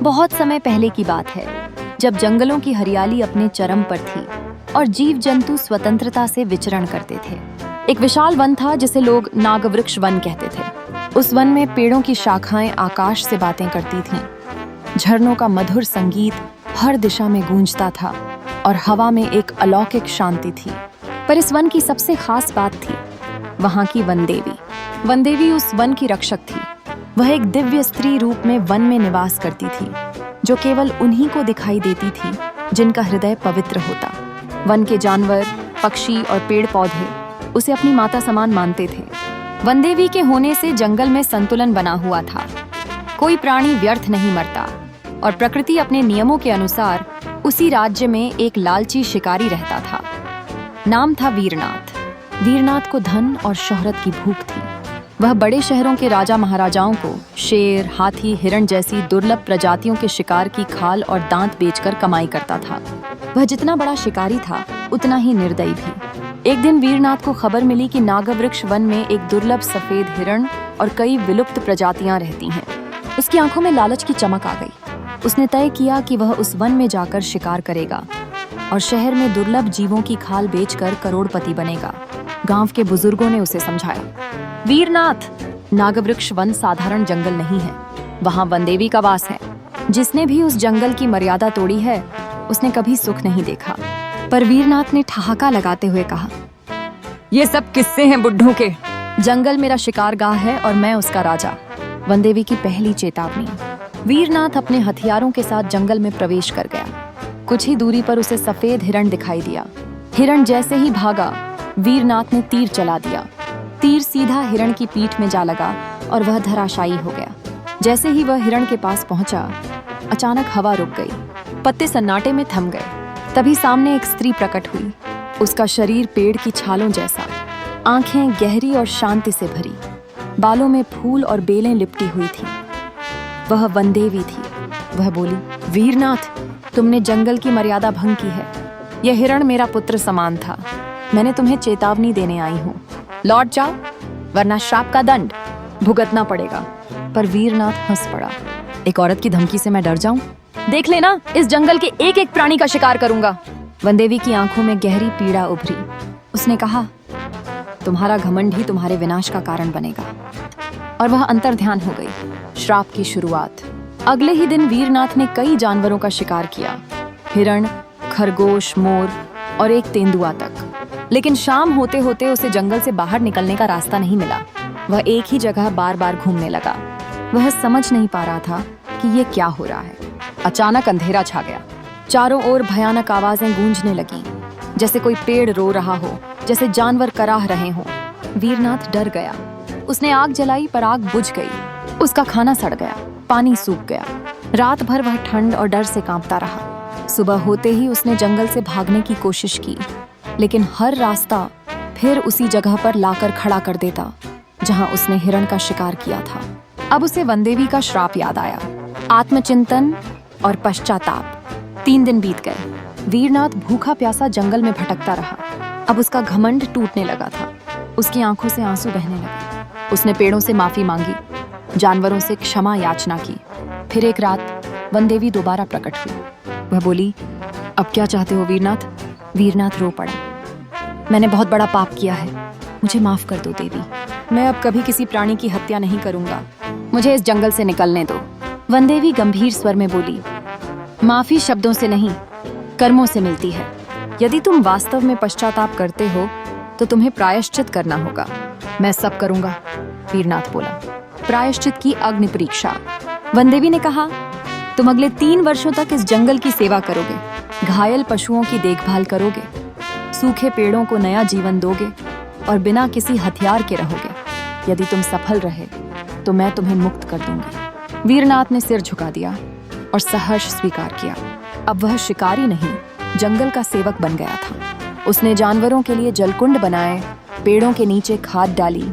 बहुत समय पहले की बात है, जब जंगलों की हरियाली अपने चरम पर थी और जीव जंतु स्वतंत्रता से विचरण करते थे। एक विशाल वन था जिसे लोग नागवृक्ष वन कहते थे। उस वन में पेड़ों की शाखाएं आकाश से बातें करती थीं। झरनों का मधुर संगीत हर दिशा में गूंजता था और हवा में एक अलौकिक शांति थी। पर इस वन की सबसे खास बात थी वहां की वनदेवी। वनदेवी उस वन की रक्षक थी। वह एक दिव्य स्त्री रूप में वन में निवास करती थी, जो केवल उन्हीं को दिखाई देती थी जिनका हृदय पवित्र होता। वन के जानवर, पक्षी और पेड़ पौधे उसे अपनी माता समान मानते थे। वनदेवी के होने से जंगल में संतुलन बना हुआ था। कोई प्राणी व्यर्थ नहीं मरता और प्रकृति अपने नियमों के अनुसार उसी राज्य में एक लालची शिकारी रहता था। नाम था वीरनाथ। वीरनाथ को धन और शोहरत की भूख थी। वह बड़े शहरों के राजा महाराजाओं को शेर, हाथी, हिरण जैसी दुर्लभ प्रजातियों के शिकार की खाल और दांत बेचकर कमाई करता था। वह जितना बड़ा शिकारी था, उतना ही निर्दयी भी। एक दिन वीरनाथ को खबर मिली कि नागवृक्ष वन में एक दुर्लभ सफेद हिरण और कई विलुप्त प्रजातियां रहती हैं। उसकी आंखों में लालच की चमक आ गई। उसने तय किया कि वह उस वन में जाकर शिकार करेगा और शहर में दुर्लभ जीवों की खाल बेचकर करोड़पति बनेगा। गांव के बुजुर्गों ने उसे समझाया, वीरनाथ, नागवृक्ष वन साधारण जंगल नहीं है। वहां वनदेवी का वास है। जिसने भी उस जंगल की मर्यादा तोड़ी है, उसने कभी सुख नहीं देखा। पर वीरनाथ ने ठहाका लगाते हुए कहा, ये सब किस्से हैं बुड्ढों के। जंगल मेरा शिकारगाह है और मैं उसका राजा। वनदेवी की पहली चेतावनी। वीरनाथ अपने हथियारों के साथ जंगल में प्रवेश कर गया। कुछ ही दूरी पर उसे सफेद हिरण दिखाई दिया। हिरण जैसे ही भागा, वीरनाथ ने तीर चला दिया। तीर सीधा हिरण की पीठ में जा लगा और वह धराशायी हो गया। जैसे ही वह हिरण के पास पहुंचा, अचानक हवा रुक गई। पत्ते सन्नाटे में थम गए। तभी सामने एक स्त्री प्रकट हुई। उसका शरीर पेड़ की छालों जैसा, आंखें गहरी और शांति से भरी, बालों में फूल और बेलें लिपटी हुई थी। वह वनदेवी थी। वह बोली, वीरनाथ, तुमने जंगल की मर्यादा भंग की है। यह हिरण मेरा पुत्र समान था। मैंने तुम्हें चेतावनी देने आई हूँ। लौट जाओ, वरना श्राप का दंड भुगतना पड़ेगा। पर वीरनाथ हंस पड़ा। एक औरत की धमकी से मैं डर जाऊं? देख लेना, इस जंगल के एक एक प्राणी का शिकार करूंगा। वनदेवी की आंखों में गहरी पीड़ा उभरी। उसने कहा, तुम्हारा घमंड ही तुम्हारे विनाश का कारण बनेगा। और वह अंतर्ध्यान हो गई। श्राप की शुरुआत। अगले ही दिन वीरनाथ ने कई जानवरों का शिकार किया। हिरण, खरगोश, मोर और एक तेंदुआ तक। लेकिन शाम होते होते उसे जंगल से बाहर निकलने का रास्ता नहीं मिला। वह एक ही जगह बार बार घूमने लगा। वह समझ नहीं पा रहा था कि ये क्या हो रहा है। अचानक अंधेरा छा गया। चारों ओर भयानक आवाजें गूंजने लगीं, जैसे कोई पेड़ रो रहा हो, जैसे जानवर कराह रहे हों। वीरनाथ डर गया। उसने आग जलाई, पर आग बुझ गई। उसका खाना सड़ गया, पानी सूख गया। रात भर वह ठंड और डर से कांपता रहा। सुबह होते ही उसने जंगल से भागने की कोशिश की, लेकिन हर रास्ता फिर उसी जगह पर लाकर खड़ा कर देता जहां उसने हिरण का शिकार किया था। अब उसे वनदेवी का श्राप याद आया। आत्मचिंतन और पश्चाताप। 3 दिन बीत गए। वीरनाथ भूखा प्यासा जंगल में भटकता रहा। अब उसका घमंड टूटने लगा था। उसकी आंखों से आंसू बहने लगे। उसने पेड़ों से माफी मांगी, जानवरों से क्षमा याचना की। फिर एक रात वनदेवी दोबारा प्रकट हुई। वह बोली, अब क्या चाहते हो वीरनाथ? वीरनाथ रो पड़ा। मैंने बहुत बड़ा पाप किया है, मुझे माफ कर दो देवी। मैं अब कभी किसी प्राणी की हत्या नहीं करूंगा। मुझे इस जंगल से निकलने दो। वनदेवी गंभीर स्वर में बोली, माफी शब्दों से नहीं, कर्मों से मिलती है। यदि तुम वास्तव में पश्चाताप करते हो तो तुम्हें प्रायश्चित करना होगा। मैं सब करूंगा, वीरनाथ बोला। प्रायश्चित की अग्नि परीक्षा। वनदेवी ने कहा, तुम अगले 3 वर्षों तक इस जंगल की सेवा करोगे, घायल पशुओं की देखभाल करोगे, सूखे पेड़ों को नया जीवन दोगे और बिना किसी हथियार के रहोगे। यदि तुम सफल रहे तो मैं तुम्हें मुक्त कर दूंगी। वीरनाथ ने सिर झुका दिया और सहर्ष स्वीकार किया। अब वह शिकारी नहीं, जंगल का सेवक बन गया था। उसने जानवरों के लिए जलकुंड बनाए, पेड़ों के नीचे खाद डाली,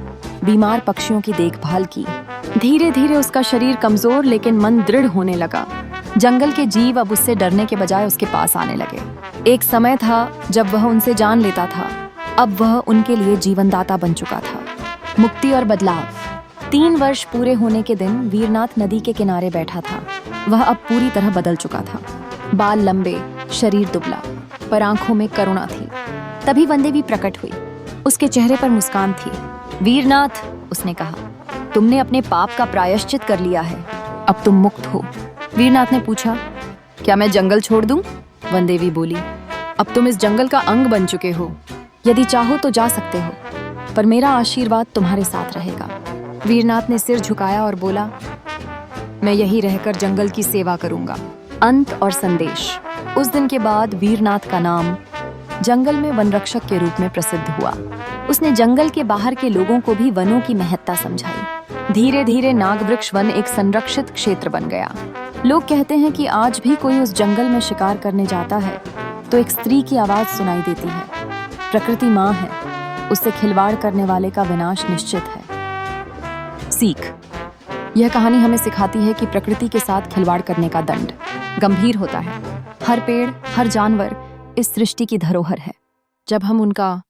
बीमार पक्षियों की देखभाल की। धीरे धीरे उसका शरीर कमजोर लेकिन मन दृढ़ होने लगा। जंगल के जीव अब उससे डरने के बजाय उसके पास आने लगे। एक समय था जब वह उनसे जान लेता था, अब वह उनके लिए जीवनदाता बन चुका था। मुक्ति और बदलाव। 3 वर्ष पूरे होने के दिन वीरनाथ नदी के किनारे बैठा था। वह अब पूरी तरह बदल चुका था। बाल लंबे, शरीर दुबला, पर आंखों में करुणा थी। तभी वनदेवी प्रकट हुई। उसके चेहरे पर मुस्कान थी। वीरनाथ, उसने कहा, तुमने अपने पाप का प्रायश्चित कर लिया है, अब तुम मुक्त हो। वीरनाथ ने पूछा, क्या मैं जंगल छोड़ दूं? वनदेवी बोली, अब तुम इस जंगल का अंग बन चुके हो। यदि चाहो तो जा सकते हो, पर मेरा आशीर्वाद तुम्हारे साथ रहेगा। वीरनाथ ने सिर झुकाया और बोला, मैं यही रहकर जंगल की सेवा करूंगा। अंत और संदेश। उस दिन के बाद वीरनाथ का नाम जंगल में वनरक्षक के रूप में प्रसिद्ध हुआ। उसने जंगल के बाहर के लोगों को भी वनों की महत्ता समझाई। धीरे धीरे नागवृक्ष वन एक संरक्षित क्षेत्र बन गया। लोग कहते हैं कि आज भी कोई उस जंगल में शिकार करने जाता है तो एक स्त्री की आवाज सुनाई देती है। प्रकृति माँ है, उससे खिलवाड़ करने वाले का विनाश निश्चित है। सीख। यह कहानी हमें सिखाती है कि प्रकृति के साथ खिलवाड़ करने का दंड गंभीर होता है। हर पेड़, हर जानवर इस सृष्टि की धरोहर है। जब हम उनका